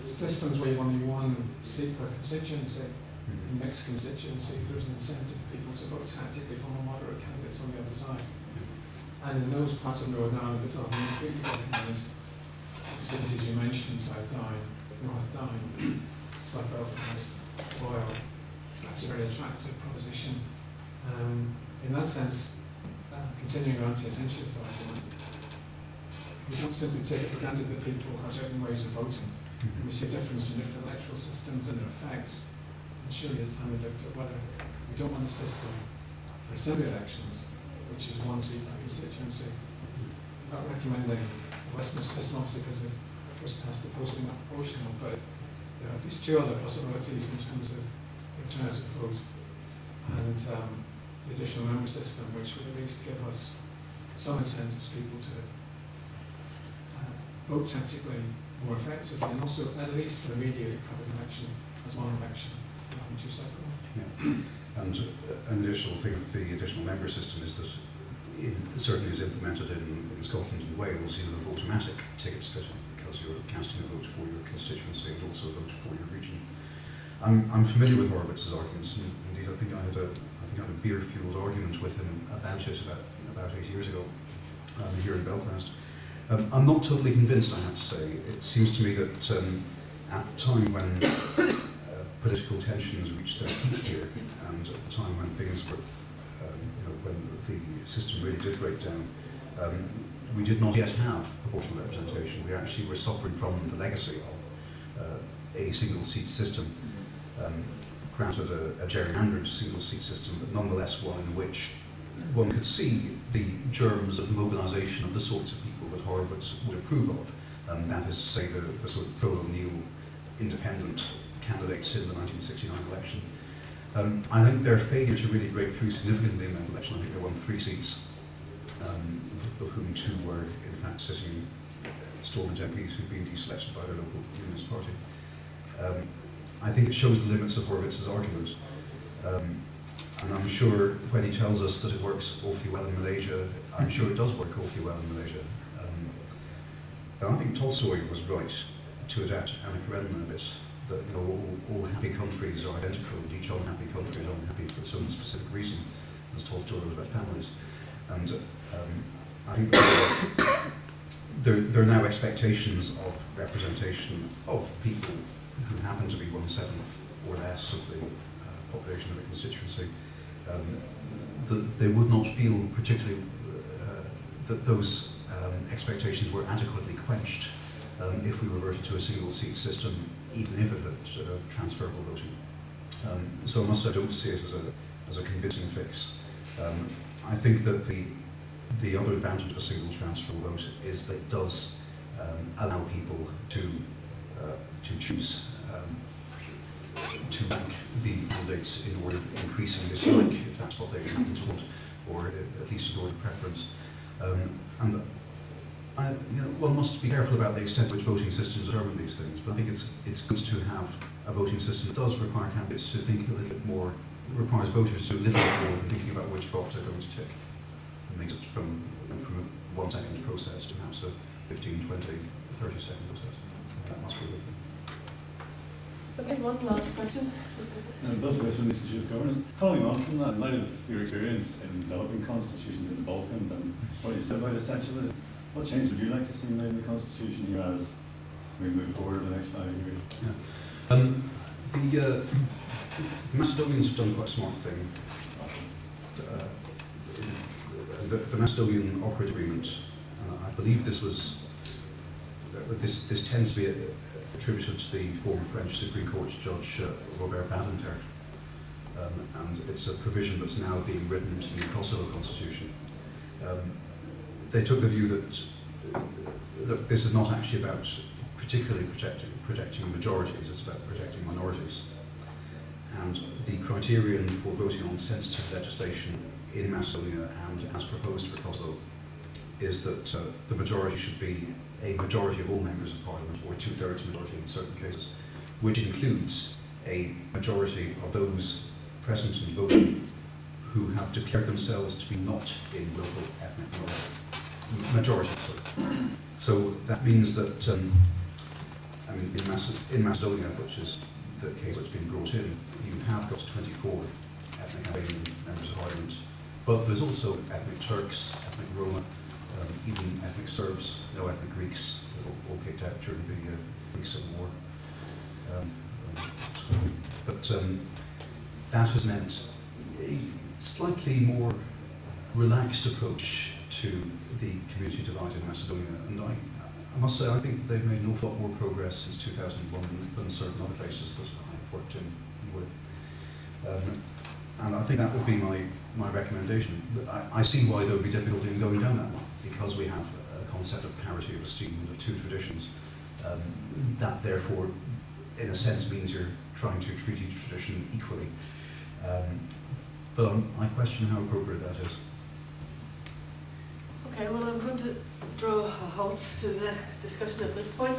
systems where you have only 1 seat per constituency, in mixed constituencies, there's an incentive for people to vote tactically for more moderate candidates on the other side. And in those parts of Northern Ireland that are completely recognised, cities you mentioned, South Down, North Down, South Belfast, Boyle, that's a very attractive proposition. In that sense, continuing on to the essentialist argument, we don't simply take it for granted that people have certain ways of voting. We see a difference in different electoral systems and their effects. And surely it's time we looked at whether we don't want a system for assembly elections, which is 1 seat per constituency. I'm not recommending the Westminster system, obviously, because they first passed the post being not proportional, but there are at least 2 other possibilities in terms of alternative vote. And the additional member system, which would at least give us some incentives for people to vote tactically more effectively, and also at least for immediate covered election as 1 election, rather than 2 separate ones. Yeah. And an additional thing with the additional member system is that it certainly is implemented in Scotland and Wales, you have automatic ticket splitting because you're casting a vote for your constituency and also a vote for your region. I'm familiar with Horowitz's arguments, and indeed I think I had a beer-fueled argument with him about it about 8 years ago here in Belfast. I'm not totally convinced, I have to say. It seems to me that at the time when political tensions reached their peak here, and at the time when things were, when the system really did break down, we did not yet have proportional representation. We actually were suffering from the legacy of a single-seat system, granted a gerrymandered single-seat system, but nonetheless one in which one could see the germs of mobilisation of the sorts of people that Horowitz would approve of. That is to say, the sort of pro-O'Neill independent candidates in the 1969 election. I think their failure to really break through significantly in that election, I think they won 3 seats, of whom 2 were in fact sitting Stormont MPs who'd been deselected by their local unionist party. I think it shows the limits of Horowitz's argument. And I'm sure when he tells us that it works awfully well in Malaysia, I'm sure it does work awfully well in Malaysia. And I think Tolstoy was right to adapt Anna Karenina a bit, that all happy countries are identical, and each unhappy country is unhappy for some specific reason, as Tolstoy wrote about families. And I think there are now expectations of representation of people who happen to be 1/7 or less of the population of a constituency. They would not feel particularly that those expectations were adequately quenched if we reverted to a single seat system, even if it had transferable voting. So I must say I don't see it as a convincing fix. I think that the other advantage of a single transferable vote is that it does allow people to choose to rank the candidates in order of increasing dislike, if that's what they happen to want, or at least in order of preference. And one must be careful about the extent to which voting systems determine these things, but I think it's good to have a voting system that does require candidates to think a little bit more, requires voters to do a little bit more than thinking about which box they're going to tick. It makes it from a 1 second process to perhaps a 15, 20, 30-second process. That must be a good thing. Okay, one last question. And that's the from the Institute of Governance. Following on from that, in light of your experience in developing constitutions in the Balkans and what you said about essentialism, what changes would you like to see made in the constitution here as we move forward in the next 5 years? Yeah. The Macedonians have done quite a smart thing. The Macedonian Awkward Agreement, I believe this was, this tends to be attributed to the former French Supreme Court Judge Robert Badinter, and it's a provision that's now being written into the Kosovo Constitution. They took the view that this is not actually about particularly protecting majorities, it's about protecting minorities. And the criterion for voting on sensitive legislation in Macedonia and as proposed for Kosovo is that the majority should be a majority of all members of parliament, or 2/3 majority in certain cases, which includes a majority of those present and voting who have declared themselves to be not in local ethnic majority. So that means that, in Macedonia, which is the case that's been brought in, you have got 24 ethnic Albanian members of parliament, but there's also ethnic Turks, ethnic Roma, even ethnic Serbs, no ethnic Greeks, all kicked out during the Greek Civil War. But that has meant a slightly more relaxed approach to the community divide in Macedonia, and I must say I think they've made an awful lot more progress since 2001 than certain other places that I've worked in with. And I think that would be my recommendation. I see why there would be difficulty in going down that one, because we have a concept of parity of esteem and of two traditions. That therefore, in a sense, means you're trying to treat each tradition equally. But I question how appropriate that is. Okay, well, I'm going to draw a halt to the discussion at this point.